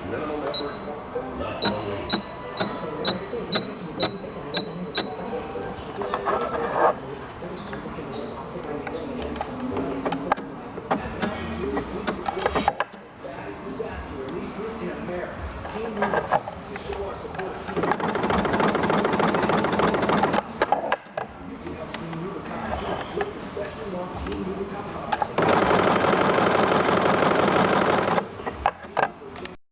Minimum effort, maximum gain. Disaster relief group in America. Team